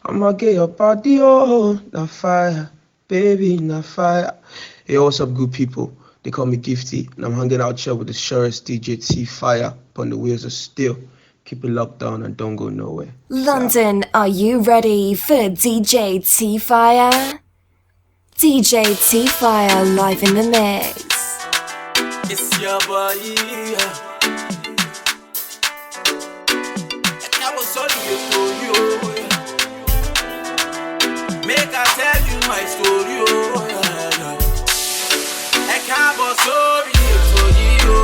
I'ma get your body, oh, na fire, baby, na fire. Hey, what's up, good people? They call me Gifty, and I'm hanging out here with the surest DJ T Fire upon the wheels of steel. Keep it locked down and don't go nowhere. London, are you ready for DJ T Fire? DJ T Fire live in the mix. It's your boy, yeah. And I was only for you, yeah. Make I tell you my story, oh, yeah. I can't go sorry for you.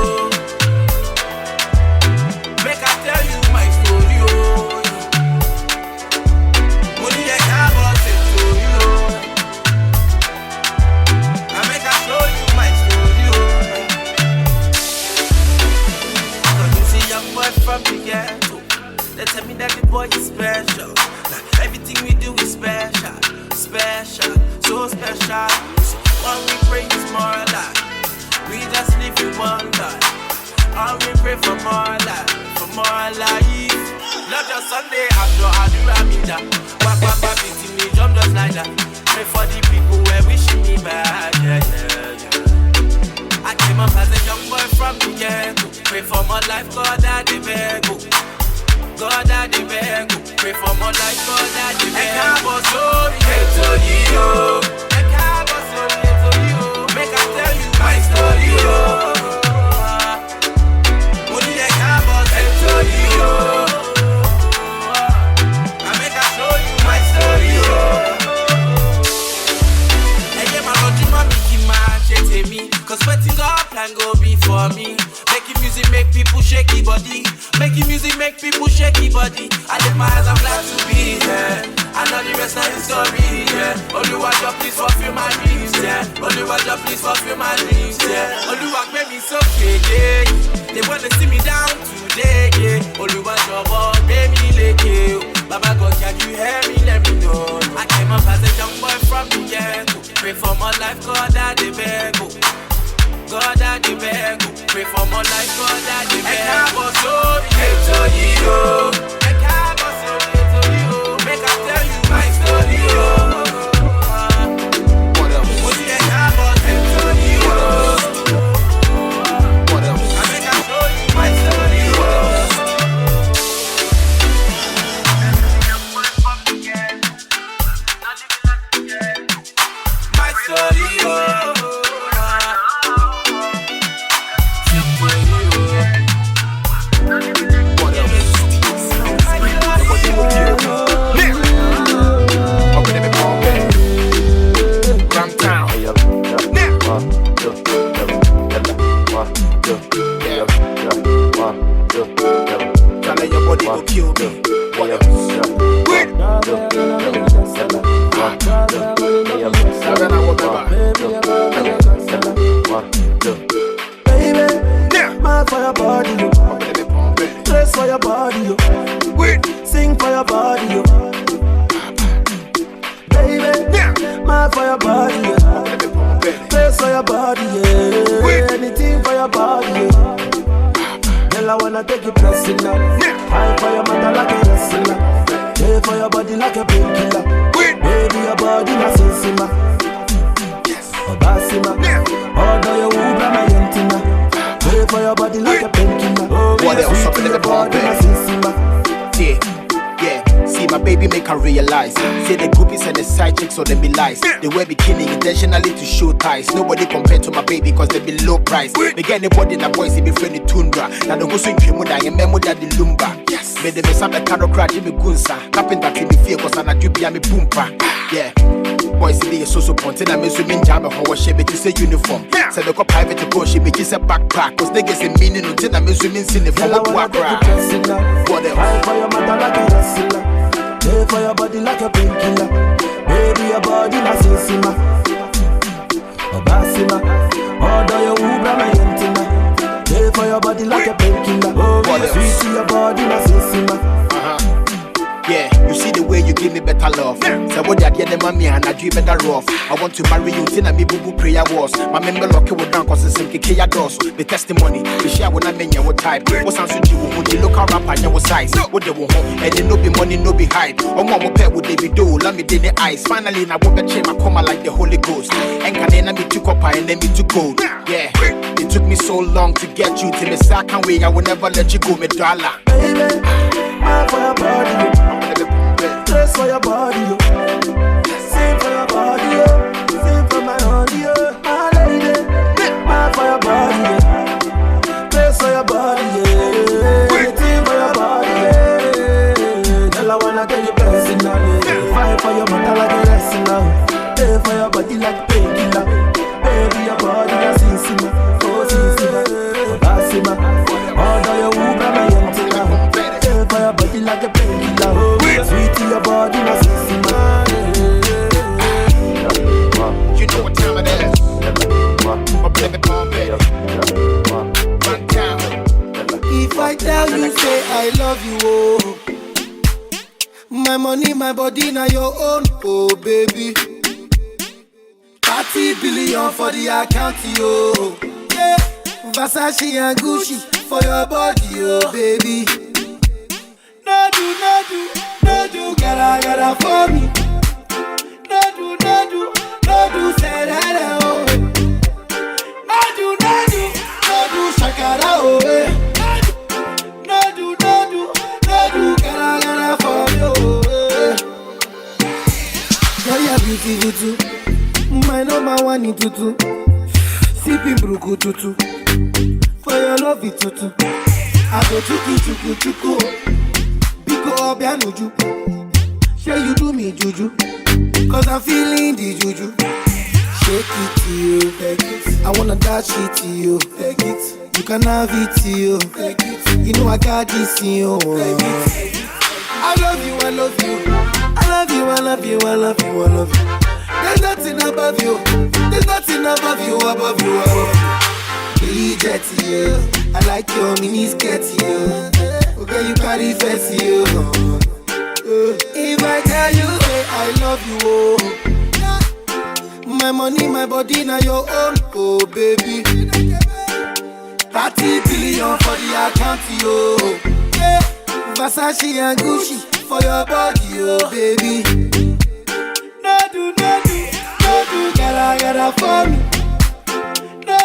Make I tell you my story, oh, yeah. Money I can't go say to you. I make I show you my story, oh, yeah. Cause you see young boy from the ghetto. They tell me that the boy is special. Like everything we do is special. Special, so special. All we pray is more life. We just live in one life. All we pray for more life, for more life. Not just Sunday after I do Ramida. Wap wap wap, beating me drum just like that. Pray for the people where wishing me bad, yeah, yeah, yeah. I came up as a young boy from the ghetto. Pray for more life, God that they beg. God that they beg. Pray for more life, God that they beg. I can't go sorry, to you. I can't go sorry, to you. Make I tell you my story, oh. Only I can't go to you. I make I show you my story, oh. And yeah, my Lord, you might make him mad, shake me. Cause sweating up and go before me. Making music make people shaky body. Making music make people shaky body. I lift my eyes, I'm glad to be here. I know the rest of history, yeah. Only one job, please fulfill my dreams, yeah. Only one job, please fulfill my dreams, yeah. Only one made me so yeah. They wanna see me down today, yeah. Only one job, oh, baby, leke. Baba God, can you hear me? Let me know. I came up as a young boy from the ghetto. Pray for my life, God, that they beg. God that the beg, pray for more life, God that the beg. I can't go sorry, to you. I can't go sorry, to you. Make I tell you my story, oh. What else? What I can't go to you. What else? I make I show you my story, oh. My story, oh. Kill me. What else? Baby, mad for your body, yo. Dress for your body, yo. Sing for your body, yo. Baby, mad for your body, yo. Dress for your body, yeah. Anything for your body, yeah. Girl, I wanna take you pressing now. High for your mother like a wrestler. Pay for your body like a painkiller. Baby, your body na sensima. Obasima. Order your Uber, my yentina. Pay for your body like a painkiller. What else up in the body na sensima. Yeah. See my baby make her realize. Say the groupies and the side chicks or they be lies. They wear bikini intentionally to show ties. Nobody compared to my baby cause they be low price. They get anybody in the boys, they be friendly tundra. Now don't go swing Kimuda, you memo that the lumba. Yes, made them some a caro crash, Jimmy Gunsa. Capping that in me fear cause I'm a dubi, I'm a boompa. Yeah. Boys, they are so pontin. I'm assuming jam how she make you say uniform. Say the cop private to go, she make you say backpack. Cause they get a meaning until I'm assuming sin for what to cry. What else? High for your mother like a wrestler. Pay for your body like a painkiller. Baby, your body na sensima. Obasima. Order your Uber, my yentina. Pay for your body like a painkiller. Sweet to your body na sensima. Yeah, you see the way you give me better love. So what they get the mommy and I dream better rough. I want to marry you, till I me boo prayer was. My member lock it with down cause it's simple Kia doors. The testimony, the share when I mean your type. What's answer to you? Would you look around and your size? What they want home, and then no be money, no be hype. Oh, mama pet would they be do? Let me in the eyes. Finally, I want to change my coma like the Holy Ghost. And can then me to copper and then me to gold. Yeah, it took me so long to get you to the second way. I will never let you go, me dollar. Baby, mine for your body, dress for your body, sing for your body, sing for my honey, my lady. Mine for your body, dress for your body, sing for your body. Girl, I wanna tell you personally, fight for your mother like a wrestler, pay for your body like a painkiller. Baby, your body is sissima, oh sissima, bassima. Order your Uber, my young tina. Pay for your body like a painkiller. Sweet to your body, my sissima. You know what time it is. My baby palm bed. Run down. If I tell you, say I love you, oh. My money, my body, now your own, oh baby. 30 billion for the account, yo. Yeah, Versace and Gucci for your body, oh baby. No do, gotta for me. No do, say that, oh. No do, shakara, oh, eh. No do, gotta for me, oh, eh. Girl, you're beautiful too. My number one in tutu. Sipping bruku tutu. For your love it tutu. I go chuku. Biko obianuju. Say you do me juju. Cause I'm feeling the juju. Shake it to you. Take it. I wanna dash it to you. Take it. You can have it to you. Take it. You know I got this in you. Take it. I love you. There's nothing above you. Bridget, you. I like your mini skirt, you. Okay, you carry fancy, you. If I tell you, say I love you, oh. My money, my body, now your own, oh baby. 30 billion for the account, yo. Yeah. Versace and Gucci for your body, oh baby. No do, gotta for me. No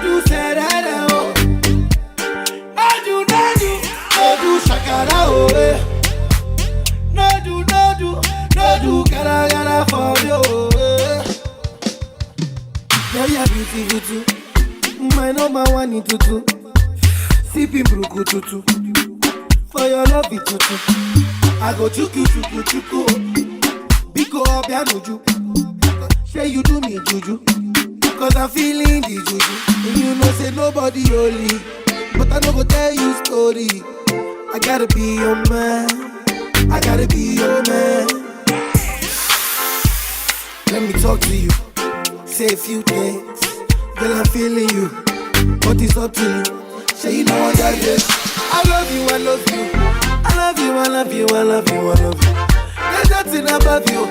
do, say that, oh. No do, shakara, oh, eh. No do, gotta for me, oh, eh. Girl, you're beautiful too. My number one in tutu. Sipping bruku tutu. For your love it tutu. I go chuku. Biko obianuju. Say you do me juju. Cause I'm feeling the juju. And you know say nobody only. But I no go tell you story. I gotta be your man. Let me talk to you. Say a few things. Girl, I'm feeling you. But it's up to you. Say you know what I did. I love you. There's nothing above you.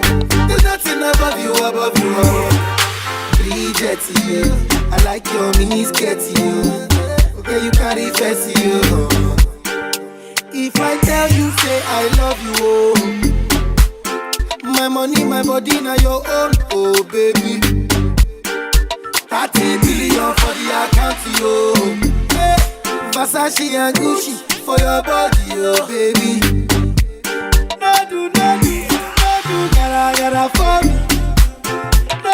Bridget, you. I like your mini skirt, you. Okay, you carry fancy, you. If I tell you, say I love you, oh. My money, my body, now your own, oh baby. 30 billion for the account, yo. Hey, Versace and Gucci for your body, oh baby. No do, gotta for me. No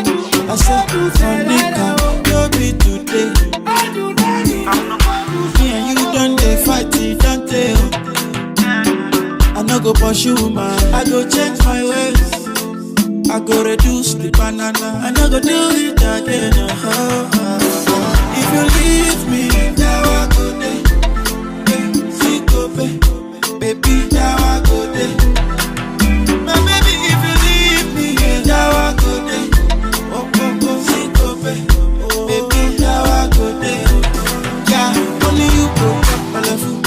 do, I said do for you'll be today. Me and you done they fight, don't they? I no go pursue man, I go change my ways. I go reduce the banana, I no go do it again. If you leave me, now I go there. See go baby, now I go there. My baby, if you leave me, now I go there. See go baby, now I go there. Yeah, only you go up my level,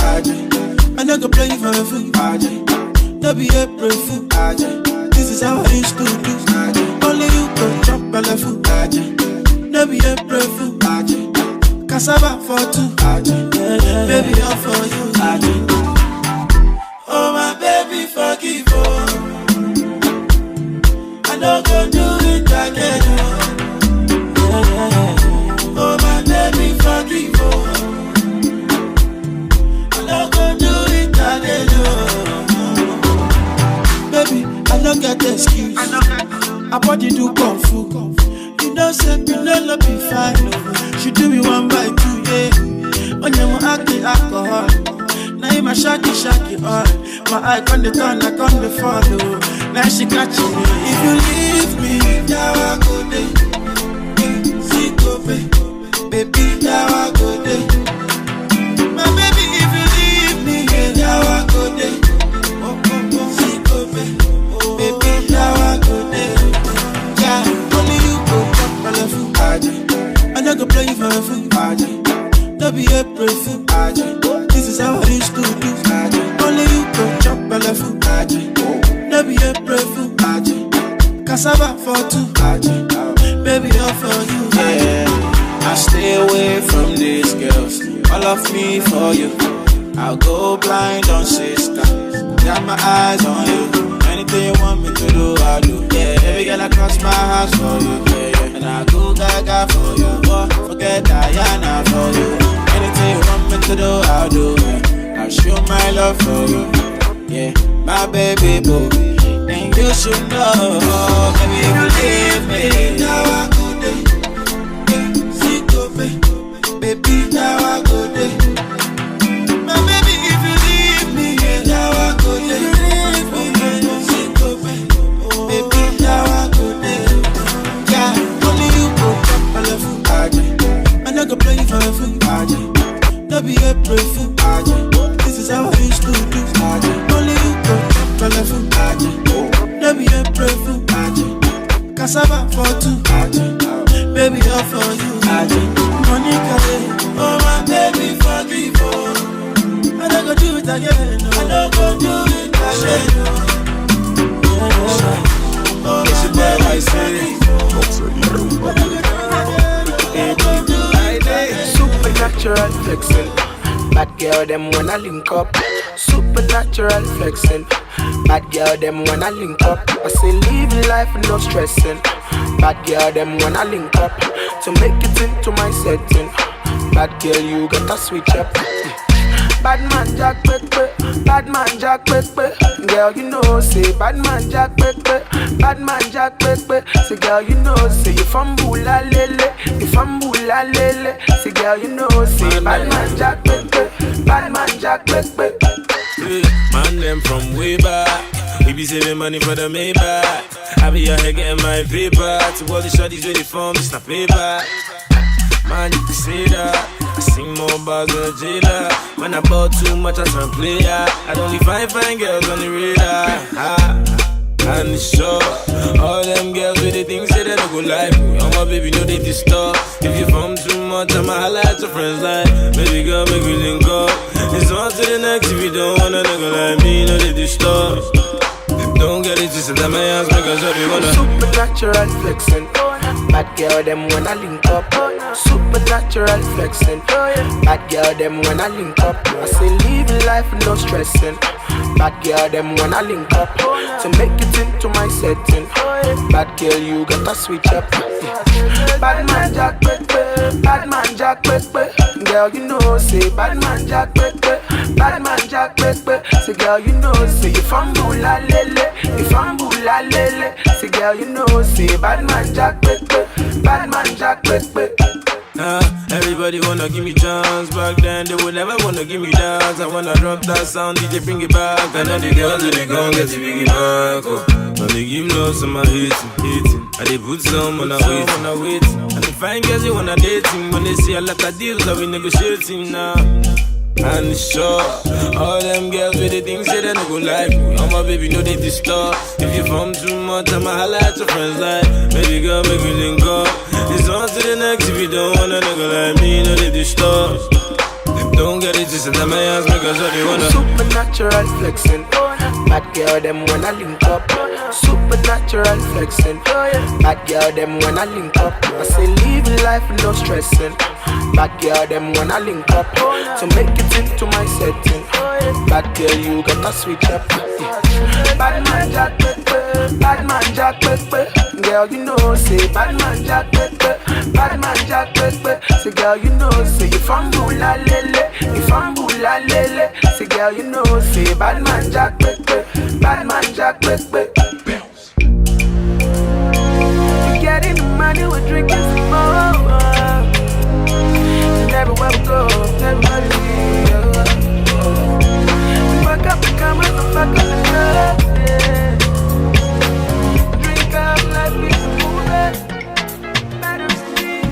I no go play for a fool, no be April Fool. This is how I used to do. Only you can chop belly food. No be April Fool. Cassava for two. Baby, all for you. Oh my baby, forgive oh. I don't go do it again. Oh my baby, forgive oh. I don't go do it again. Baby, I don't get excuse. I body do kung fu. You know say you know be fine. No. She do me 1 by 2, yeah. When you act the alcohol. Now you my shaky all. My eye on the turn, I on the follow. Now she catching me. If you leave me, now I go there. See go baby, now I go there. My baby, if you leave me, now I go there. See go baby, now I go there. Yeah, only you go come my love. I never play for a fool. No be April Fool. This is how I used to do. Only you can chop belly food. No be April Fool. Cassava for two. Baby, all for you. Yeah, I stay away from these girls. All of me for you. I'll go blind on sister. Got my eyes on you. Anything you want me to do, I'll do. Yeah, every girl I cross my house for you. Yeah. And I go gaga for you. Oh, forget Diana for you. Anything you want me to do, I'll do. Yeah. I'll show my love for you. Yeah, my baby boo. Then you should know, baby, if you leave me, now I go there. Yeah, see go baby, now I go there. My baby, if you leave me, yeah, now I go there. See go baby, now I go there. Yeah, only you go come my love. I never play for a fool. No be April Fool. This is how I used to do. Only you go come my love. No be April Fool. Cassava for two. Baby, all for you. Monica, oh my baby, forgive oh. I don't go do it again. I don't go do it again. Oh my baby, Supernatural flexing. Bad girl, them when I link up. Supernatural flexing. Bad girl, them when I link up. I say living life no stressing. Bad girl, them when I link up. To make it into my setting. Bad girl, you gotta switch up. Bad man Jack Pepe, bad man Jack Pepe. Girl, you know, say bad man Jack Pepe, bad man Jack Pepe. Say girl, you know, say you from Bula Lele, you from Bula Lele. Say girl, you know, say bad man Jack Pepe, bad man Jack Pepe. Hey, man, them from way back. We be saving money for the Maybach. I be out here getting my paper. To all the shorties ready for me, it's not payback. Man, you can say that. I sing more bars than a jailer. When I bought too much, I turn player. I don't leave fine girls on the radar. And it's sure all them girls with the things say they don't go like me. Oh my baby, know they disturb. If you from too much, I'ma highlight your friends like baby girl, make me link up. It's on to the next if you don't wanna nigga like me, know they disturb. Don't get it twisted, that my ass make us up, you wanna. Supernatural flexing. Bad girl, them when I link up. Supernatural flexing. Bad girl, them when I link up. I say living life no stressing. Bad girl, them when I link up. To make it into my setting. Bad girl, you gotta switch up. Bad man Jack Pepe, bad man Jack Pepe. Girl, you know, say bad man Jack Pepe, bad man Jack Pepe. Say girl, you know, say you from Bula Lele, you from Bula Lele. Say girl, you know, say bad man Jack Pepe, bad man Jack Pepe. Everybody wanna give me chance. Back then they would never wanna give me dance. I wanna drop that sound, DJ bring it back. And all the girls they gon' get to bring it back. Oh, when they give love, some I hate it. And they put some on a wait. And the fine girls they wanna date him. When they see a lot of deals, I be negotiating now. And it's sure all them girls with the things say they don't go like me. Oh my baby, know they disturb. If you from too much, I'ma highlight your friends like baby girl, make me link up. It's on to the next if you don't wanna nigga like me, know they disturb. don't get it, just in the man's because they wanna. Supernatural flexing. Bad girl, them when I link up. Supernatural flexing. Bad girl, them when I link up. I say living life with no stressing. Bad girl, them when I link up. To make it into my setting. Bad girl, you gotta switch up. Bad man Jack Pepe, bad man Jack Pepe. Girl, you know, say bad man Jack Pepe, bad man Jack Pepe. Say girl, you know, say if I'm bula lele, if I'm bula lele. Say girl, you know, say bad man Jack Pepe, bad man Jack Pepe. We getting the money, we're drinking some more. And everywhere we go, everybody we fuck up the cameras, we fuck up the club, yeah. Drink up like we move it. Better sleep.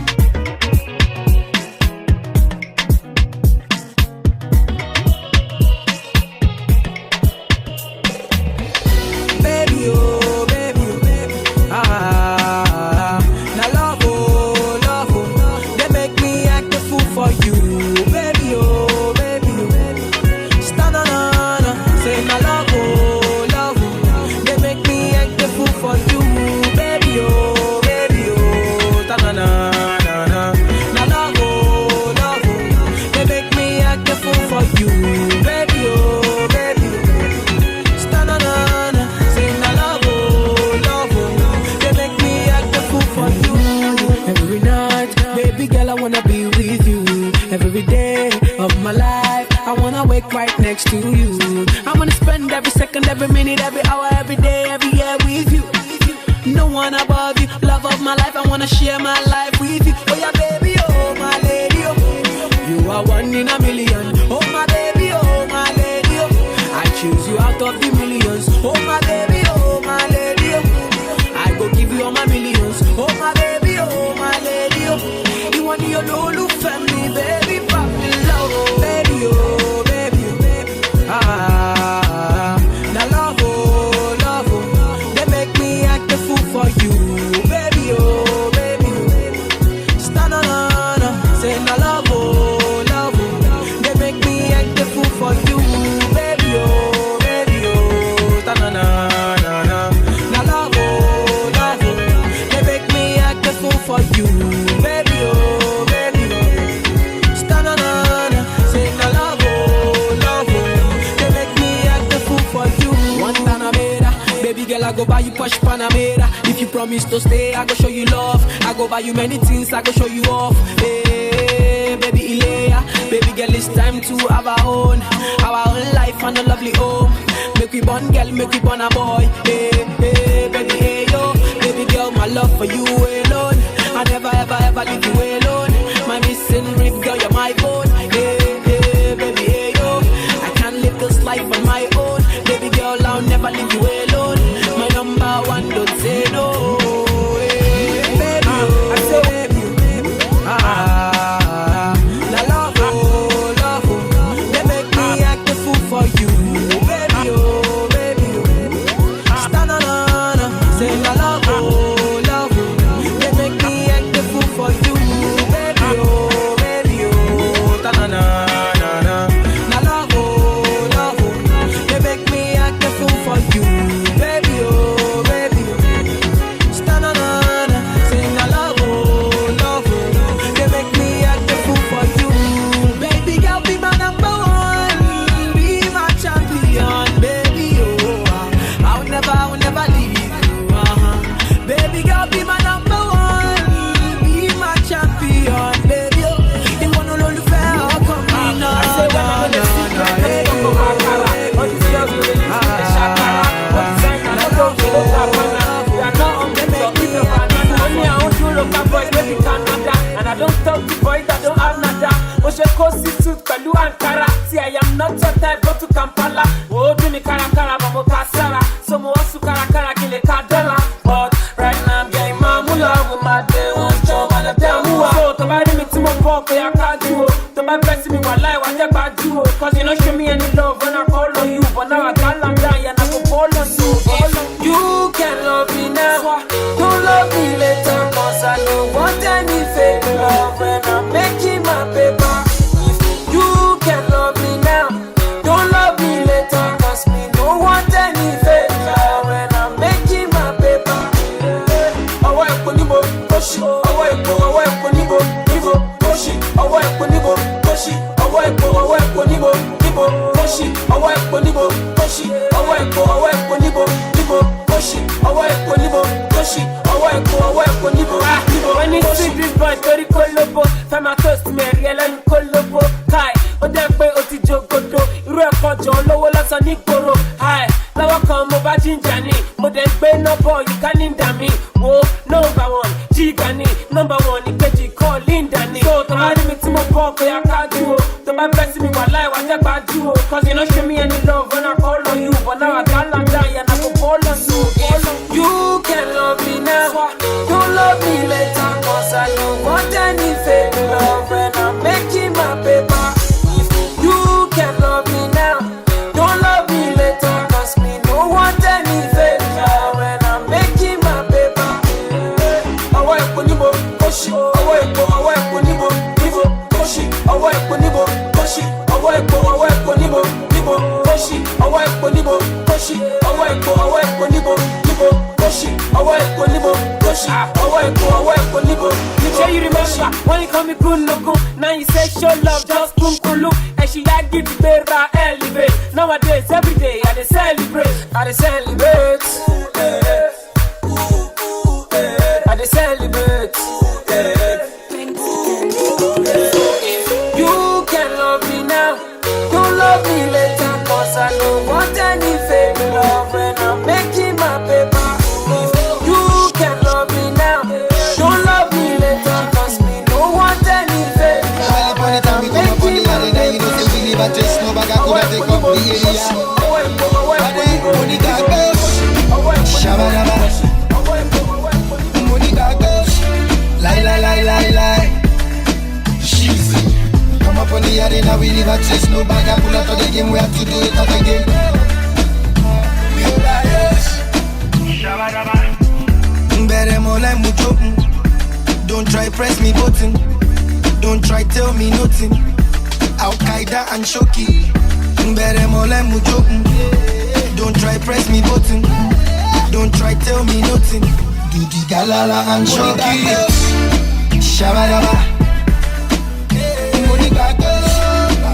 Baby, oh, baby, oh, baby. Now love, oh, they make me act a fool for you. Baby, oh, baby, oh, baby. Stand on, say now love, oh, they make me act a fool for you. Baby, oh, stand on, now love, oh, they make me act a fool for you. Baby, oh, stand on, say now love, oh, they make me act a fool for you. Every night, baby girl, I wanna be with you. Every day of my life, I wanna wake right next to you. I wanna spend every second, every minute, every hour, every day, every year with you. No one above you, love of my life, I wanna share my life with you. Oh yeah, baby, oh my lady, oh. You are one in a million. Oh my baby, oh my lady, oh. I choose you out of the millions. Oh my baby, oh my lady, oh. I go give you all my millions. Oh my baby, oh my lady, oh. You want your Lulu family, baby, papi love, baby, oh, baby, oh, baby. Now love, oh, they make me act a fool for you, baby, oh, baby, oh. Stand on, say now love, oh, they make me act a fool for you, baby, oh, stand on, now love, oh, they make me act a fool for you, baby, oh, stand on, say now love, oh, they make me act a fool for you. One Panamera, baby girl, I go buy you Porsche Panamera. If you promise to stay, I go show you love. I go buy you many things, I go show you off. Hey, baby Ilea, baby girl, it's time to have our own life and a lovely home. Make we born girl, make we born a boy. Hey, baby, hey yo, baby girl, my love for you alone. I never ever leave you alone. My missing rib, girl, you're my bone. Hey, baby, hey yo, I can't live this life on my own. Baby girl, I'll never leave you alone. My number one, don't say no. Hey, baby, I say baby, now love, oh, they make me act a fool for you, baby, oh, stand on, say now love, oh, they make me act a fool for you, baby, oh, stand on, now love, oh, they make me act a fool for you, baby, oh, stand on, say now love, oh, they make me act a fool for you, baby girl, be my number one, be my champion, baby, oh, I will never leave you, baby girl, be my number one, be my champion, baby, oh, you wanna know the fair, come in, no, and I don't talk to boys that don't have nada. Osheko Situ, Kalu Ankara. See, I am not your type, go to Kampala. Oh, do me Karakara, Mamo Kasara. So, Mosu Karakara, Kile Kadela. But right now, I'm getting my mula with my day. One job, and a damn mula. So, to buy me to my pop, I can't do it. To buy best me, my life, I never do it. Cause you don't show me any love when I call on you. But now I can't land down, and I go call on you. You can love me now. Don't love me later, cause I don't want any fake love when I'm making my paper. If you ọwọ́ epo níbo kóṣì, ọwọ́ epo níbo kóṣì, ọwọ́ epo níbo. When you see this boy torí kólóbó, fẹ́ máa toast mi ẹ̀rí ẹlẹ́nu kólóbó. Kai, ó dẹ́ pé ó ti jogodo, irú ẹ̀kọ́ jọ olówó lọ́sàn ní gbòòrò. Lọ́wọ́ kan mo bá jíjà ni, mo dẹ̀ gbé nọ́bọ̀ yìí ká ní dà mí. Wo number one, jíga ni, number one ìkejì kọ́ Linda ni. So tó bá rí mi tí mo bọ́ kó yá kájú o, tó bá bẹ́ sí mi wà láì wá jẹ́ gbájú o. Cause you no show me any love when I call on you, but now I got like that and I go call on you. You can love me now, don't love me later, cause I don't want any fake love when I'm making my paper. If you can love me now, don't love me later, cause me no want any fake love when I'm making my paper. Ọwọ́ epo níbo kóṣì, ọwọ́ epo níbo kóṣì, ọwọ́ epo níbo kóṣì, ọwọ́ epo níbo kóṣì, ọwọ́ epo níbo kóṣì, ọwọ́ epo níbo kóṣì, ọwọ́ epo níbo kóṣì, ọwọ́ epo níbo. Shey you remember when you call me Kunugu, now you say show love just kunkulu, and she ya give the better elevate. Nowadays every day I dey celebrate, I dey celebrate. You can love me now, don't love me later, cause I don't want any fake love when I'm making my paper. You can love me now, don't love me later, cause me don't want any fake love when I'm making my paper. Lie. She's come up on the arena, we leave a chase, no bag, I pull out of the game, we have to do it up again. Don't try press me button, don't try tell me nothing. Al Qaeda and Shoki, don't try press me button, don't try tell me nothing. Do the galala and Shoki. Shabadaba, money back,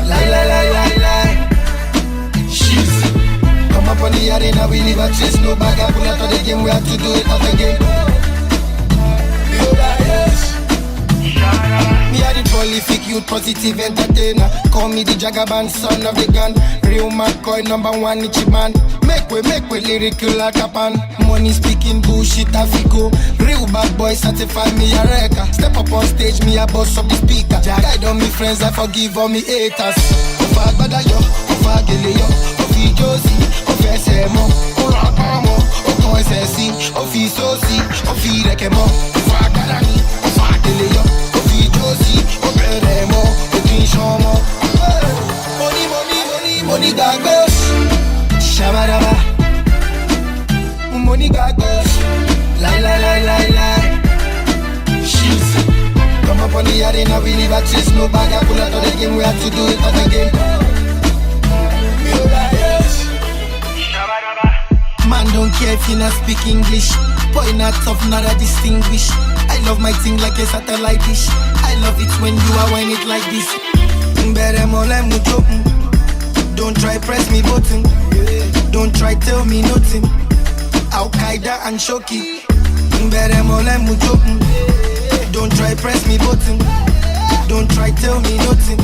lie. She's come up on the arena, we leave a chase, no bag, I pull out of the game, we have to do it up again. Me a the prolific youth, positive entertainer. Call me the Jagaban, son of the gun. Real McCoy, #1 Ichiban. Make way, lyrical like a pan. Money speaking bullshit, Afiko. Real bad boy, certify me a wrecker. Step up on stage, me a boss of the speaker. Guide on me friends, I forgive all me haters. Ofa Badayo, Ofa Geleyo, Ofi Josie, Ofi Semo, Ora Pamo, Oko SSC, Ofi Sosi, Ofi Rekemo, Ofa Gadani, Ofa Geleyo, Ofi Josie, Ofi Remo, Ofi Shomo. Money got goes, Shabadaba. Money got goes, lie. She's come up on the arena, we leave a chase, no bag, I pull out of the game, we have to do it up again. Man don't care if you not speak English. Boy not tough, not a distinguish. I love my thing like a satellite dish. I love it when you are when it like this. Don't try press me button, don't try tell me nothing. Al Qaeda and Shoki, don't try press me button, don't try tell me nothing.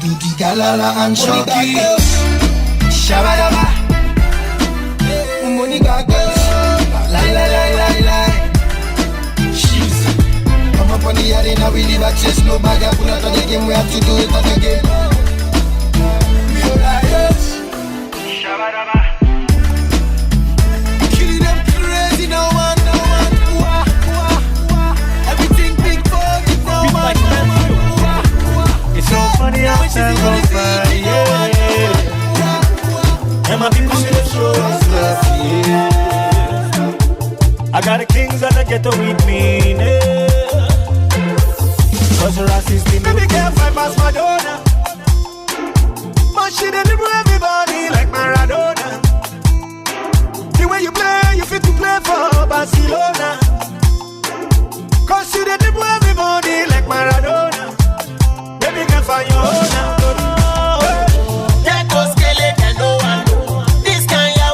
Do the galala and Shoki, Shabadaba, money got girls, lie. She's come up on the arena, we leave a chase, no bag, I pull out of the game, we have to do it up again. Killing them crazy, no one. Everything big for the woman. It's so funny how time goes by, yeah. And my people see the show us love, yeah. I got the kings of the ghetto with me, yeah. Cause the rest is the baby can't fight past Madonna. But she didn't do everybody like Maradona. The way you play, you fit to play for Barcelona. Cause you didn't do everybody like Maradona. Baby can find your own. Get those skeleton, no one. This kind of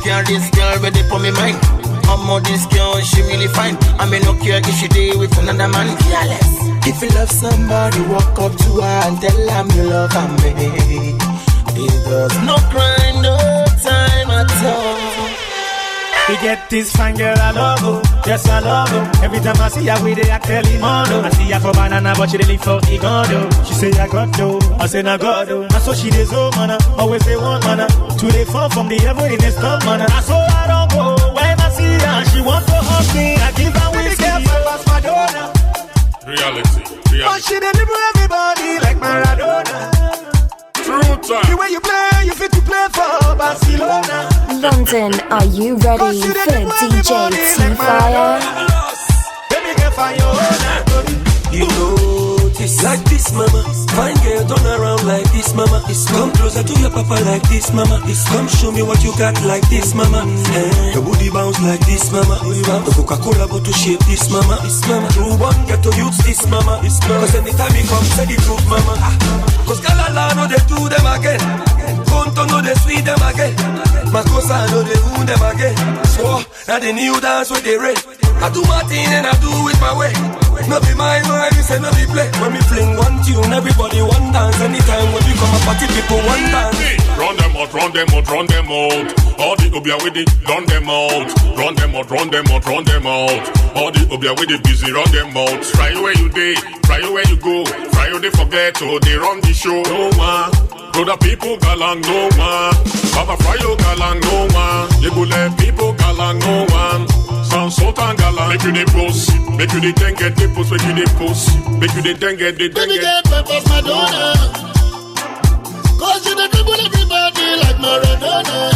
care this girl ready for me mind. I'm on this girl, she really fine. I may not care if she day with another man. Careless. If you love somebody, walk up to her and tell them you love her, me. There's no crying, no time at all. We get this fine girl, I love her. Yes, I love her. Every time I see her, we dey act early morning. I see her for banana, but she dey live for Igondo. She say I got dough, I say I got dough. I saw she dey so manna, always say one manna. To dey fall from the heaven in a storm manna. I saw I don't go when I see her, she want to hug me. I give her whiskey, pass Madonna. Reality. Oh, she dey live with everybody like Maradona. True time. The way you play, you fit to play for Barcelona. London, are you ready for DJ T-Fire? Baby, girl, find your own. You know this like this, mama. Fine girl, turn around like this, mama. Come closer to your papa like this, mama. Come show me what you got like this, mama. Your booty bounce like this, mama. The Coca-Cola bottle shape this, mama. True one, get to use this, mama. Cause anytime you come, say the truth, mama. Cause Galala know they do them again. Conto know they sweet them again. Makosa know they wound them again. So, now the new dance with the red. I do my thing and I do it my way. No be mine, no, I say no be play. When we fling one tune, everybody one dance. Anytime when we come a party, people one dance. Run them out, run them out, run them out. All the Obia with it, run them out. Run them out, run them out, run them out. All the Obia with it busy, run them out. Fry where you day, fry where you go. Fry where they forget, oh they run the show. No one, brother people galang, no one. Papa fry you galang, no one. You go let people galang, no one. Sound sultan galang, make you the post, make you the thing get the post, make you the post, make you the thing get the thing get. Papa's Madonna. Cause you the dribble everybody like Maradona.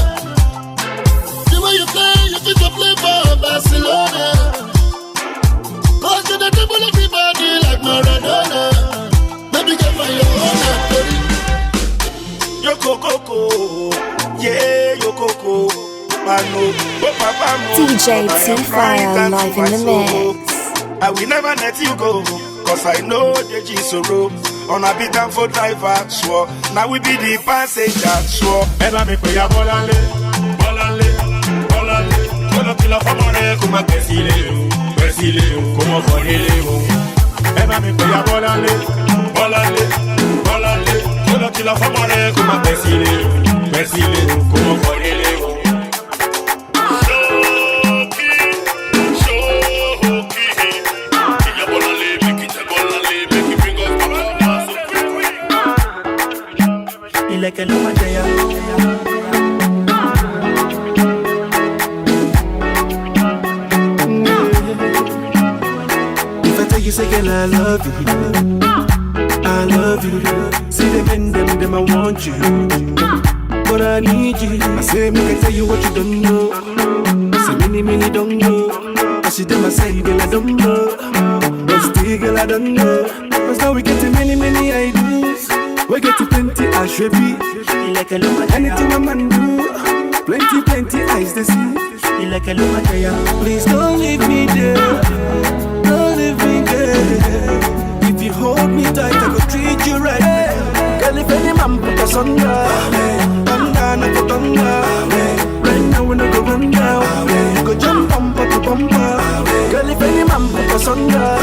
The way you play, you fit to play for Barcelona. Cause you the dribble everybody like Maradona. Baby, get my own. Yo Coco, yeah, yo Coco. DJ T-Fire live in the mix. I will never let you go, cause I know the G-Soro. On a beat and for driver, swore. Now we be the passenger, swore. Eba me pay a bolale, bolale, bolale. Kono kila famore, kuma pesile, pesile, kuma konile. Eba me pay a bolale, bolale, bolale. Kono kila famore, kuma pesile, pesile, kuma konile. Like a no idea. If I tell you, say, girl, I love you, I love you. See them and them, I want you, but I need you. I say, make I tell you what you don't know. Say, many don't know. I see them, I say, girl, I don't know. But still, girl, I don't know. Cause now we get to many ideas. We get to plenty, I should be like a lumber. Anything a man do, plenty eyes to see. Like a lumber. Please don't leave me there, don't leave me there. If you hold me tight, I go treat you right. Girl, if any man put us under, thunder, not thunder. Right now we no go run down, go jump bumper to bumper. Girl, if any man put us under,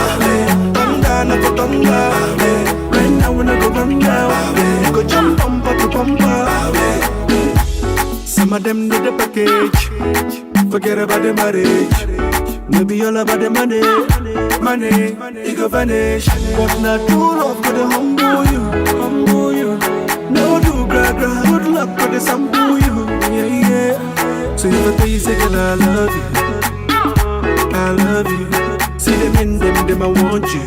thunder, not thunder. Right now we no go run down, go jump bumper to bumper. Some of them do the package, forget about the marriage. Maybe all about the money, it go vanish. But not true love gonna humble you. No do gra, good luck gonna sample you, yeah. So if I tell you, say girl, I love you. See them in them, I want you.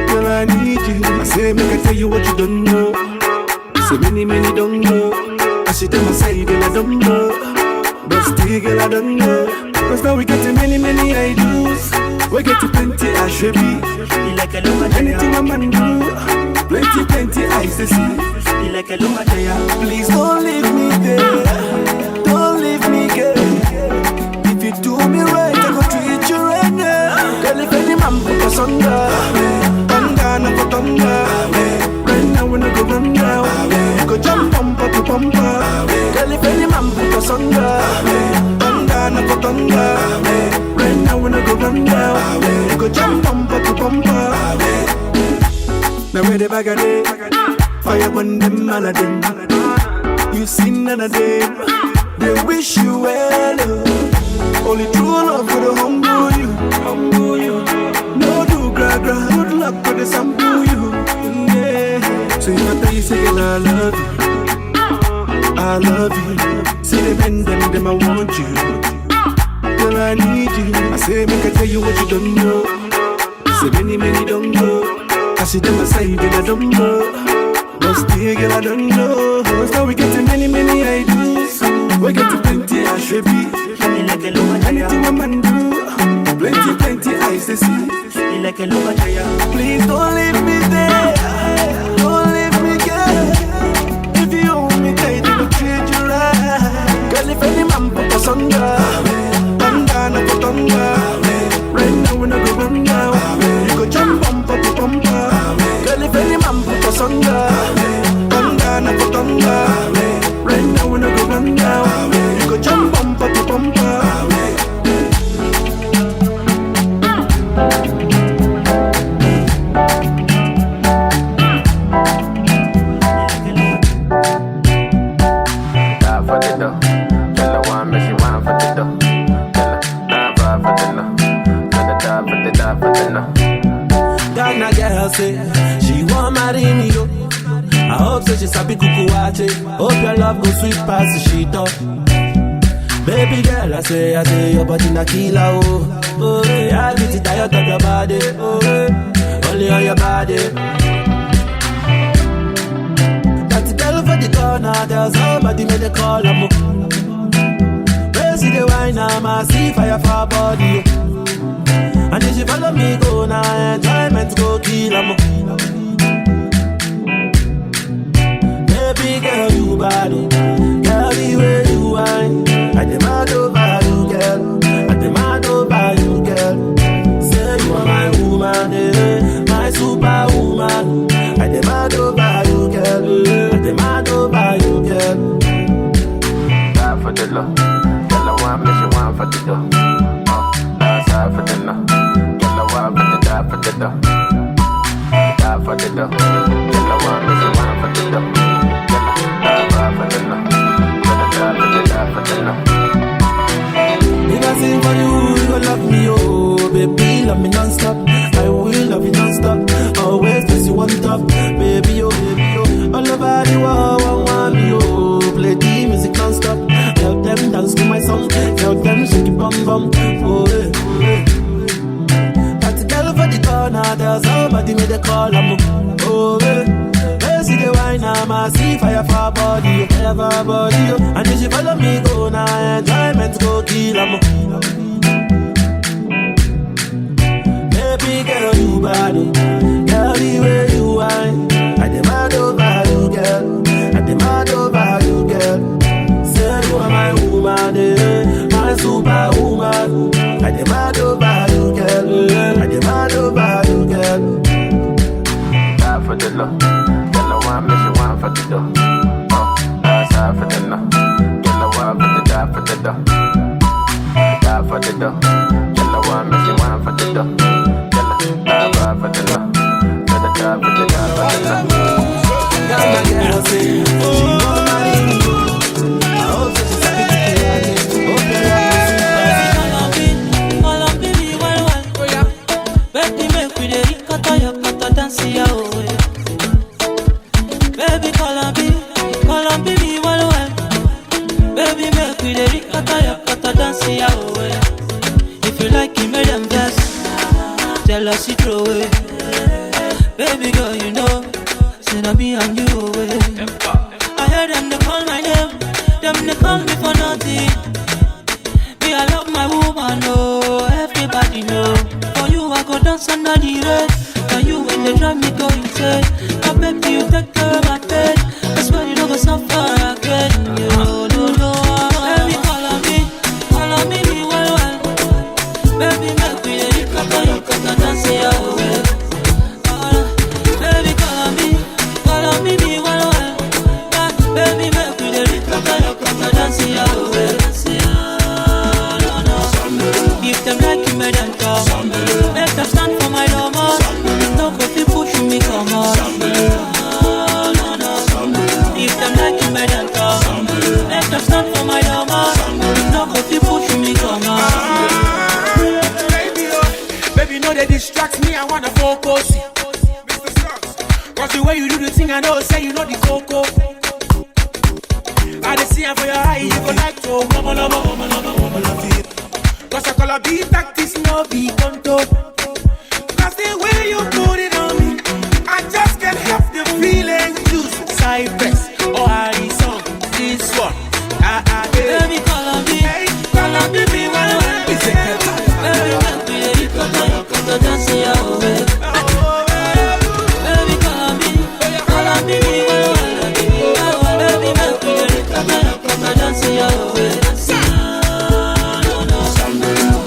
Girl, I need you. I say, make I tell you what you don't know. So many don't know. I see them, I say, girl, I don't know. But still, girl, I don't know. Cause now we get to many ideas. We get to plenty, I should be like a lumber. Anything a man do, plenty eyes to see. Like a lumber. Please don't leave me there, don't leave me girl. If you do me right, I go treat you right now. Girl, if any man put us under, thunder, not thunder. Right now we no go run down, go jump bumper to bumper. Girl, if any man put us under, Magade, fire burn them Aladdin. You see none of them, they wish you well. Only true love will humble you. No do gra gra, good luck with the sample you. Yeah. So if I tell you, say, girl, I love you. I love you. See them I want you. Girl, I need you. I say, make I tell you what you don't know. Say many don't know. I see them aside and I don't know. But still, girl, I don't know. So we get to many ideas. We get to plenty, I should be. Anything a man do. Plenty eyes to see. Please don't leave me there. Don't leave me, girl. If you hold me tight, I will treat you right. Girl, if any man put us under, thunder, no put thunder. Right now we no go run down. You go jump bumper to bumper. Girl, if any man put us under, thunder, no put thunder. Right now we no go run down. You go jump bumper to bumper. Ghana girl say she want marry me yo. I hope so she sabi kuku wache. Hope your love go sweet past the shit up. Baby girl, I say your body na killer oh. Oh, yeah, I get it tired of your body. Oh, only on your body. That girl for the corner, there's somebody made a call. Where see the wine, I see fire for her body. And if she follow me, go now, enjoyment go kill 'em. Baby girl, you bad, girl, the way you whine, I demand over you, girl. I demand over you, girl. Say you are my woman, my superwoman. I demand over you, girl. I demand over you, girl. Die for the love, girl, I want me, she want for the dough. Die for the love. Die for the dough. Die for the dough. Girl, I want me, she want for the dough. Die for the love. Die for the love. If I sing for you, you gon' love me, oh baby, love me non-stop. I will love you non-stop. Always place you on top, baby, oh. All over the world, want me, oh. Play the music non-stop. Tell them dance to my song. Tell them shake it bum bum, oh yeah. Now there's somebody made a call, oh, hey, see the wine, I see fire for her body, fire for her body, and if she follow me, go now, enjoyment go kill 'em. Baby girl, you bad, girl, the way you whine, I demand over you, girl, I demand over you, girl. Say you are my woman, my superwoman, I demand over you, girl, I demand over you, girl. Die for the love, girl, I want me, she want for the dough. Die for the love, girl, I want for the die for the dough. Die for the dough, girl, I want me, she want for the dough. Girl, die for the love, girl, die for the die for the love. That's my girl, say she want marry me. I hope that she's happy to play again. Hope your love is sweet. Baby, make we dey ricotta your cotta dance ya oh. Baby, call on me well well. Baby, make we dey ricotta your cotta dance ya oh. If you like it, make them dance. Jealousy throw away. Baby girl, you know, say na me and you away. I hear them they call my name, them they call me for nothing. Me I love my woman, oh, everybody know. I go dance under the rain. And you when they drive me go insane. I baby you take care of my pain. I swear you don't go suffer again. No. Baby call on me well well. Baby make me the ricotta, you gotta dance your way. Baby call on me well well. Baby make me the ricotta, you gotta dance your way. If them like you made them talk. Stand for my lover. No coffee push me come on. thing I know, say you know the coco. I dey see her for your eye, you go like to woman love it. Cause I call a beat tactics, no be conto. Cause the way you put it on me, I just can't help the feeling. Use Cypress or Harrison, this one. Baby, call on me, hey, call on me, be one of them. It's a cat. Baby, call on me,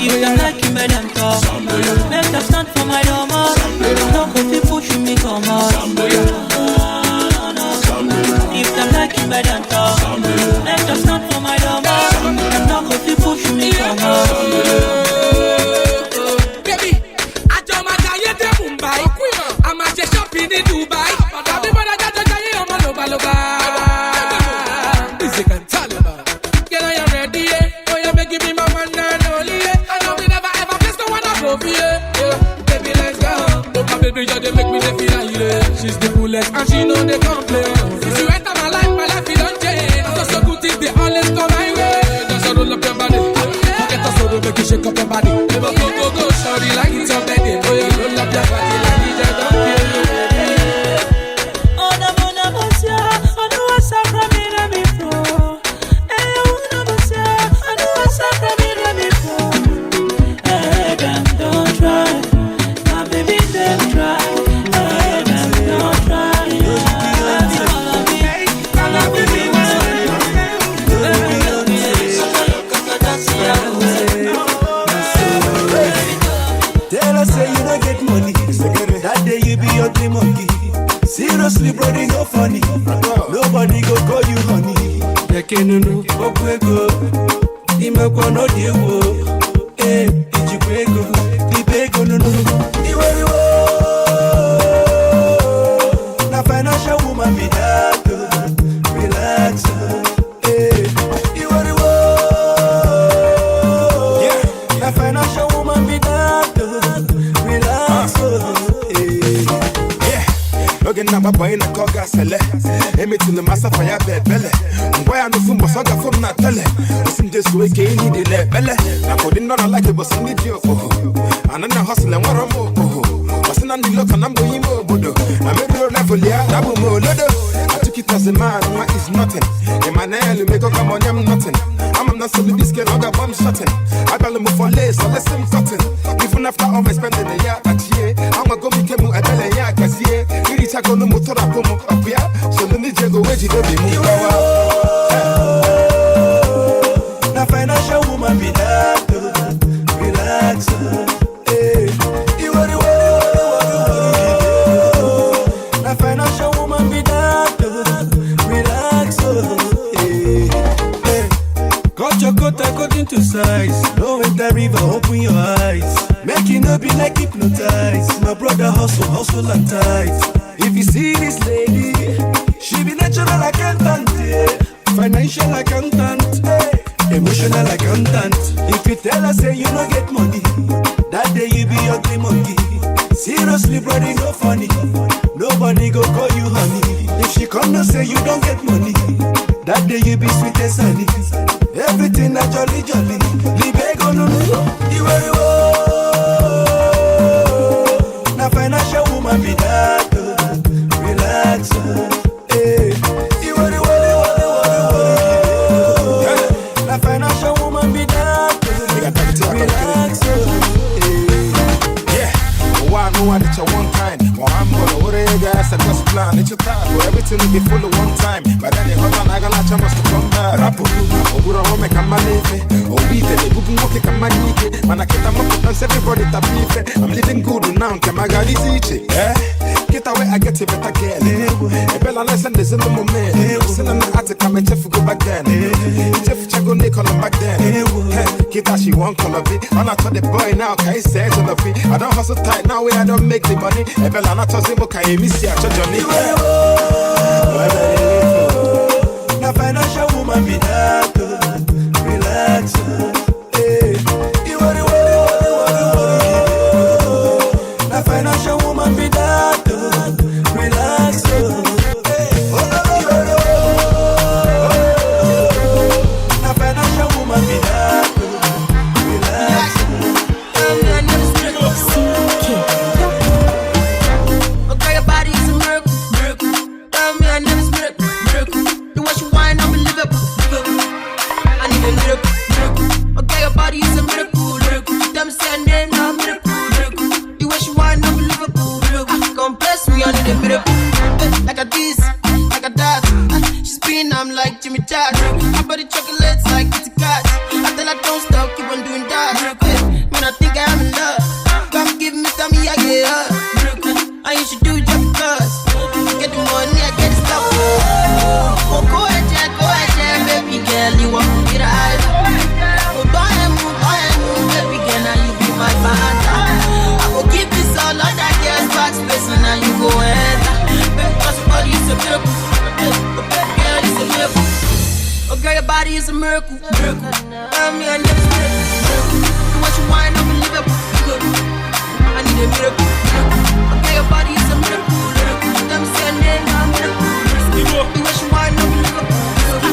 if you like you, make them talk. Make them stand for my doma. No coffee pushing me, come on. If they like you, make them talk. Make them stand for my doma. No coffee pushing me, come on. Baby, I don't matter yet in Mumbai. I'm at the shopping in Dubai. Everybody got to die on my loba. This is can tell about. Get on your ready, oh you make me my one and only. I know we never ever miss the one above you. Baby, let's go. Oh my baby, you they make me feel like she's the coolest and she know they complain. Since you enter my life it don't change. I'm so good things they always come my way. Just roll up your body, forget us so make you shake up your body. Never go, sorry like it's on bed. Oh you roll up your body like you just don't feel you. Seriously, brody, no funny. Nobody go call you honey. They can't know what we go. Imeko no dewo. Eh, Ijikwego. Ibeko no. Iwariwo. Na financial woman be that. Relax. Eh, Iwariwo. Yeah, na financial woman be that. Relax. Again, I'm a boy in a coga sele. Emitting the master fire bed belly. Why I'm the fool, but I got from not telling. Listen, this way, can't need the belly. I couldn't not like it, but some need you for. And I'm hustling, what I'm more. Wasn't on the look, and I'm going more. I'm a real level, yeah, I'm more. I took it as a man, what is nothing. In my nail, you make a come on, I'm nothing. I'm not selling this kid, I got bomb shutting. I got them for lace, so let's him cutting. Even after all my spending a year, I'm a go make him a belly, yeah, cause yeah. I go no motor up here, so let me just go where you be move. Na financial woman be that. Relax. Eh, you worry. Na financial woman be that. Relax. Eh, cut your coat according to size. Don't enter river, open your eyes. Make it no be like hypnotized. My brother hustle and tight. If you see this lady, she be natural accountant, financial accountant, emotional accountant. If you tell her say you don't get money, that day you be ugly monkey. Seriously, brother, no funny. Nobody go call you honey. If she come and say you don't get money, that day you be sweet as honey. Everything na jolly. Libego no, you worry. Na financial woman be that. Relax, eh. You worry. Na financial woman be that. Relax, yeah. Why no one at your one kind? Well, I'm gonna worry, guys. I just plan. It's your time. Everything will be full of one time. But then they hold on, I got a chance to come back. Rapu, Ogura home, come on, Obite, the book walk, come on, man. I can't everybody tap I'm living good now. Come on, I teach it, eh? Get away, I get a better girl. A bella lesson is in the moment. Listen, I'm at the come and Jeff go back then. Jeff Chago Nick on back then. Get that she won't call of it. I'm not the boy now, can you say to the fee? I don't hustle tight now, where I don't make the money. A bella not tossing book, I miss ya, Johnny. Na financial woman be that. Relax. You worry. Na financial woman be that. Relax. is a miracle. I'm here next to miracle. You want you wine, I'm a Liverpool. I need a miracle. Okay, your body is a miracle. Them say your name, I'm a miracle. You want you wine, I'm a Liverpool.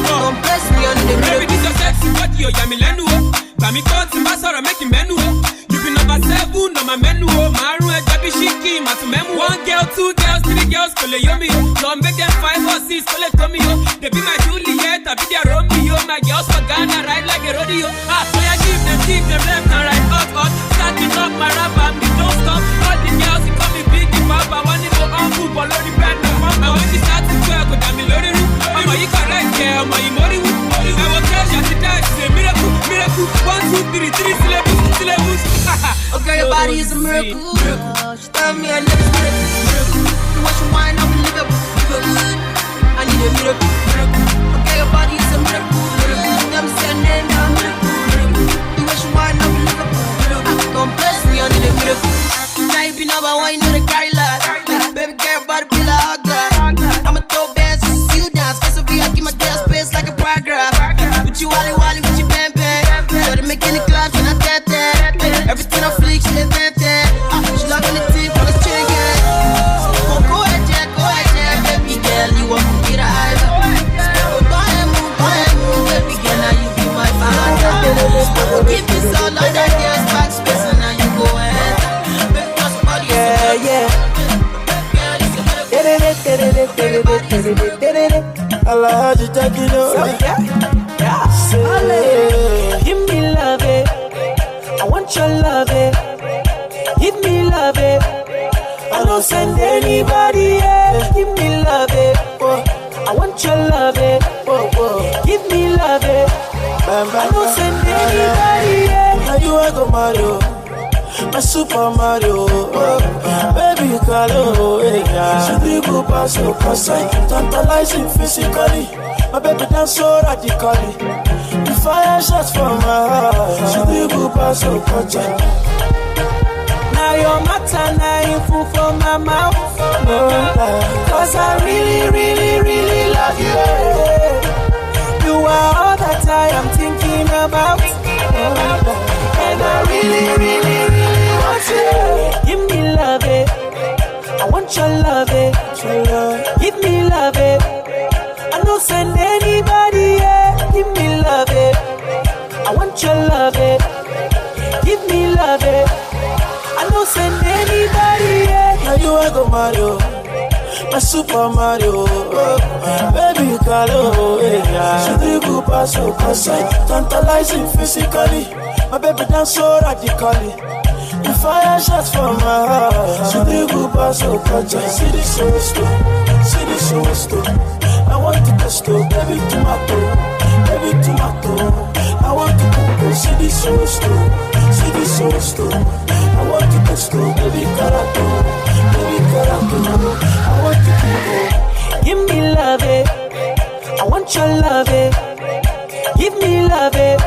Don't bless me, I need a miracle. Baby, this is sexy body, oh, yeah, me lenu. Bami thoughts in Basara, making menu. You be number 7 on my menu. Maru and Jabi Shiki, Matu Memu. 1 girl, 2 girls, 3 girls, Kole Yomi. Don't make them 5 or 6, Kole Tomi. They be my Juliet, I be their Romeo. My girls for Ghana, ride like a rodeo. Ah, so I give them left and right, hot. Starting up my rap, and me don't stop. All the girls, you call me Biggie Papa. Want to go on football, all the band. And when you start to work, go down me loaded. I'm a you correct, yeah, I'm a you mori. I will tell you to die, it's a miracle. 1, 2, 3, 3 syllables. Okay, your body is a miracle. Tell me I never miracle. You want you wine, I'm a Liverpool. I need a miracle. Okay, your body is a miracle. Them say your name, I'm a miracle. You want you wine, I'm a Liverpool. Don't bless me, I need a miracle. Now you be number 1, you know the carry lot. Baby girl, body be like God. I'ma throw bands, you dance. Face of I give my dance space like a paragraph. With you wally, with you bam. Started making the clubs and I get that. Everything I flick, she did that. She loving the team for the chicken. So go ahead, baby girl, you want me to hide. Go ahead, move, baby girl, now you be my father. Give me some love that girl's back space and now you go ahead. Baby, cross body, yeah. I like to take it over. Give me love it. I want your love it. Give me love it. I don't send anybody else. Give me love it. I want your love it. Give me love it. I don't send anybody else. Now you ain't go Mario, my Super Mario. Baby, Carlo, she be good pass your passage, tantalizing physically. My baby dance so radically. The fire shots from my heart. She be good pass your project. Now your matter, now you fool for my mouth. Cause I really, really, really love you. You are all that I am thinking about. And I really, really, really want you. Give me love it. I want your love it. Give me love it. I don't send anybody, yeah. Give me love it. I want your love it. Give me love it. I don't send anybody, yeah. Now you ain't go Mario, my Super Mario. Baby, Carlo, she be good pass your passage, tantalizing physically. My baby dance so radically. The fire shots from my heart. She be good pass your project. See this so slow, see this so slow. I want to gusto, baby tomato. I want to cook, see this so slow. I want to gusto, baby carato. I want to cook. Give me love it. I want your love it. Give me love it.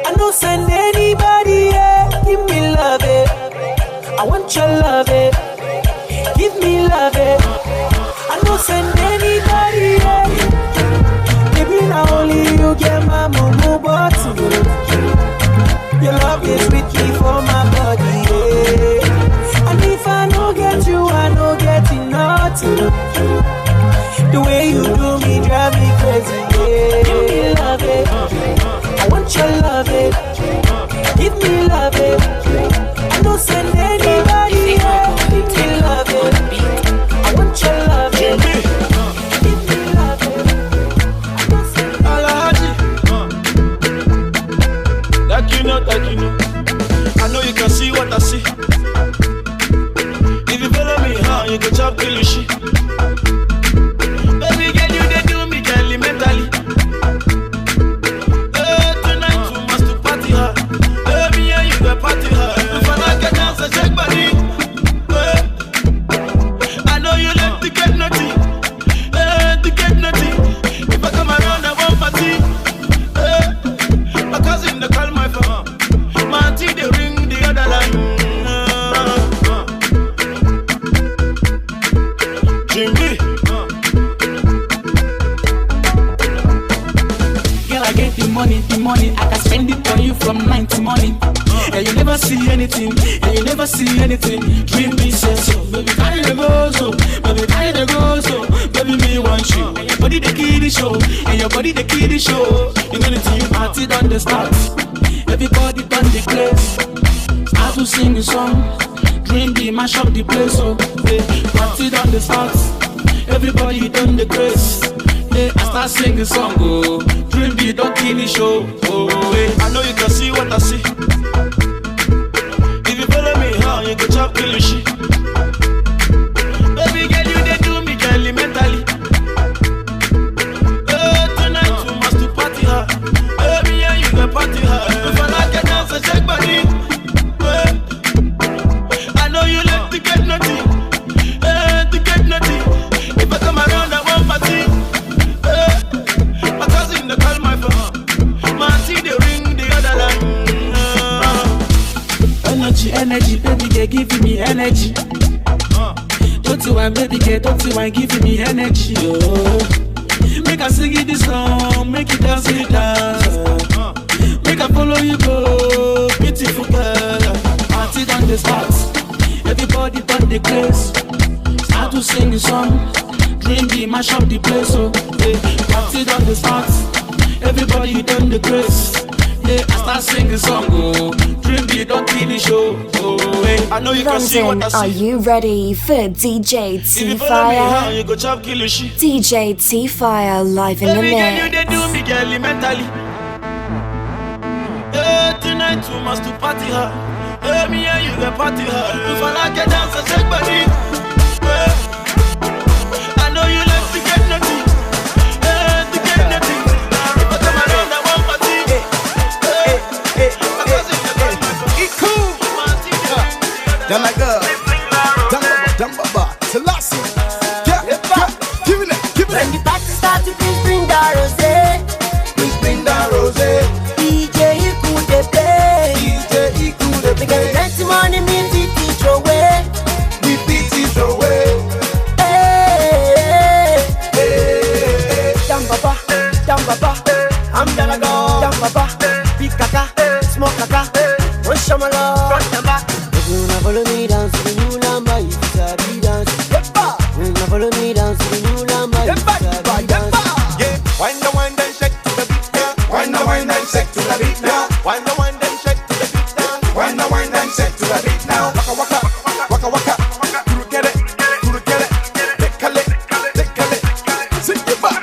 I don't send anybody, yeah. Give me love it. I want your love it. Give me love it. I don't send anybody, yeah. Maybe not only you get my mumu body. Your love is with me for my body, yeah. And if I don't get you, I don't get nothing. The way you do me drive me crazy, yeah. Give me love it. I want your love it. Give me love it. I don't send anybody, yeah. Give me love it. I want your love it. Give me love it. I don't send That you know. I know you can see what I see. If you follow me, you go chop till you shit. Baby girl, you they do me gently mentally. Tonight you must to party hard. Baby, yeah, you go party hard. If I like a dance, I check body. I know you like to get naughty. If I come around, I want party. My cousin, they call my phone. My auntie, they ring the other line. Jim from night to morning. And you never see anything, and you never see anything. Dream me say so, baby carry the go so, baby carry the go so, baby me want you. And your body the key to show, and your body the key to show. You know the team party done the start. Everybody done the place. Start to sing the song. Dream be mash up the place so. Party done the start. Everybody done the grace. I start singing song, oh. Dream be don't kill the show, oh. I know you can see what I see. If you follow me, how you can chop kill the shit. Baby girl, you they do me girl mentally. Tonight you must to party hard. Baby, yeah, you can party hard. If I like it, dance and shake body. I know you like to get naughty, to get naughty. If I come around, I want party. My cousin they call my phone. My see they ring the other line. Energy, baby, they giving me energy. Don't you want, baby, don't you want giving me energy? Oh, make I sing it this song, make it dance, make I follow you go, beautiful girl. Party done the stars, everybody done the place. Start to sing the song. Dream be mash up the place, so party done the start. Everybody done the grace. I start singing song, oh. Dream be don't kill the show, oh. I know you can see what I see. Are you ready for DJ T-Fire? You go chop kill shit. DJ T-Fire live in the mix. You they do me girl mentally. Tonight you must to party hard. Me and you can party hard. If I like a dance and shake body. I know you like to get naughty, to get naughty. If I come around, I want party. It's cool. They're like Dumba, Selassie. Give it. When the party starts, please bring the rosé. Please bring the rosé. DJ Iku de play. Because plenty money means we teach away. We beat it away. Dambaba, I'm gonna go. Dambaba, big kaka, small kaka, rush my love, front and back. If you wanna follow me down to the new lamba, if it's a be dance. If you wanna follow me down to the new lamba, if it's a be dance. Yeah, wind and shake to the beat now. Wind and shake to the beat now. Wind and shake to the beat now. Wind and shake to the beat now. Waka waka. Get it. Sit your back.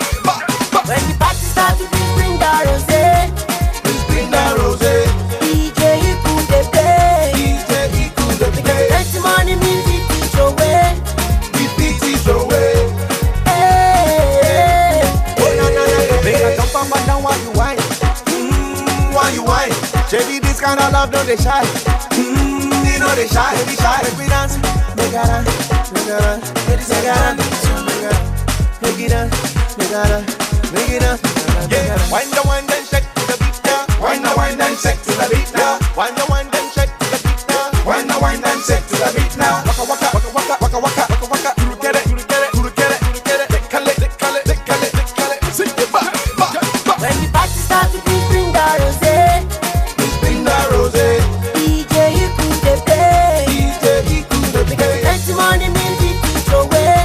When the party starts, please bring the rosé. DJ Iku de play. Because plenty money means we teach away. Make a jump up and down while you whine. While you whine. JD, this kind of love, don't they shy? You know they shy. Make we dance. Make it dance. Yeah, wind and shake to the beat now. Wind and shake to the beat now. Wind and shake to the beat now. Wind and shake to the beat now. Waka. Get it. Sit your back. When the party starts, please bring the rosé. DJ Iku de play. Because plenty money means we teach away.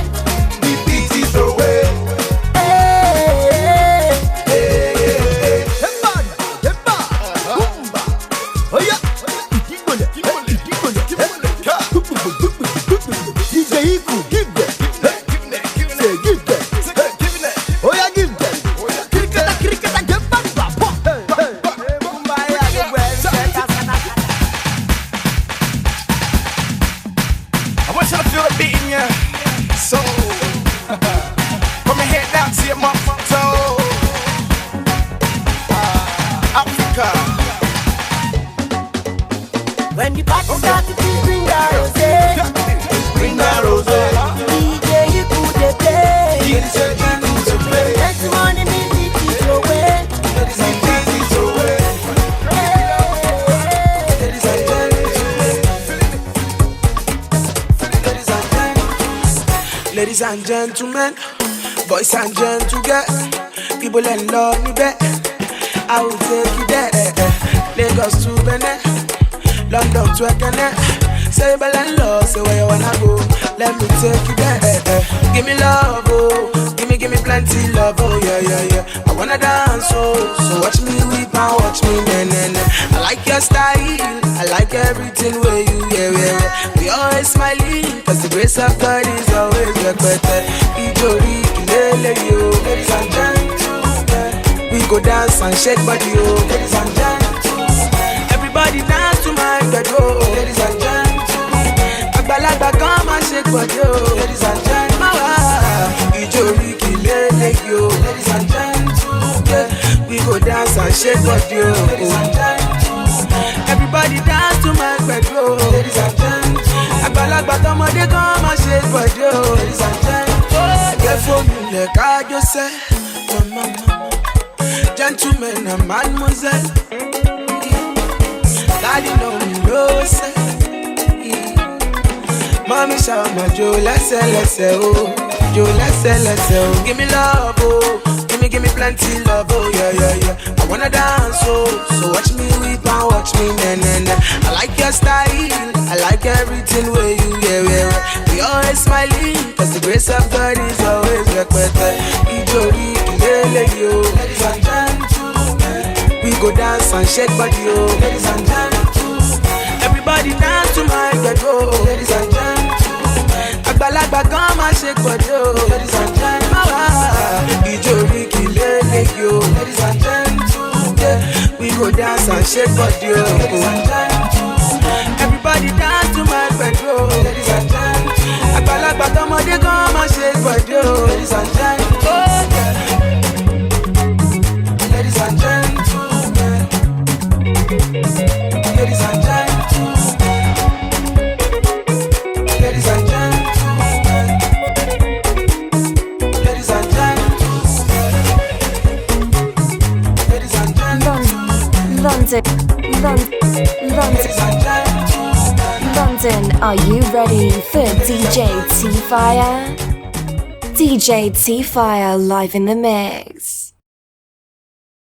When the party starts, please bring the rosé. DJ Iku de play. Plenty money means we teach away. Ladies and gentlemen, boys and gentlemen, people in love me back. I will take you there. Lagos to Benin, London to Ekene. Say Belendo, say where you wanna go. Let me take you there. Give me love, oh. Give me plenty love, oh yeah. I wanna dance, oh. So watch me weep and watch me na. I like your style, I like everything where you, yeah. We always smiling, cause the grace of God is always better. Ijori, kilele, yo. Ladies and gentlemen, we go dance and shake body, oh. Ladies and gentlemen, everybody dance to my bedroom. Ladies and gentlemen, Agbalagba come and shake body, oh. Ladies and gentlemen, Ijori, kilele, yo. Ladies and gentlemen, we go dance and shake body, oh. Ladies and gentlemen, everybody dance to my bedroom. Ladies and gentlemen, Agbalagba tomode come and shake body, oh. Ladies and gentlemen, get for me like I just said, mama. Gentlemen and mademoiselle, daddy know me no say. Mommy shout my Joe, let's say, oh. Joe, let's say, oh. Give me love, oh. Give me plenty love, oh yeah. I wanna dance, oh. So watch me weep and watch me na. I like your style, I like everything where you, yeah. We always smiling, cause the grace of God is always better. Ijori, kilele, yo. Ladies and gentlemen, we go dance and shake body, yo. Ladies and gentlemen, everybody dance to my bedroom. Ladies and gentlemen, Agbalagba come and shake body, yo. Ladies and gentlemen, Ijori, kilele, yo. Ladies and gentlemen, we go dance and shake body, yo. Ladies and gentlemen, everybody dance to my bedroom. Ladies and gentlemen, Agbalagba tomode come and shake body, yo. Ladies and gentlemen, oh yeah. Ladies and gentlemen, ladies and gentlemen, ladies and gentlemen, ladies and gentlemen, ladies and gentlemen, London, are you ready for DJ T-Fire? DJ T-Fire live in the mix.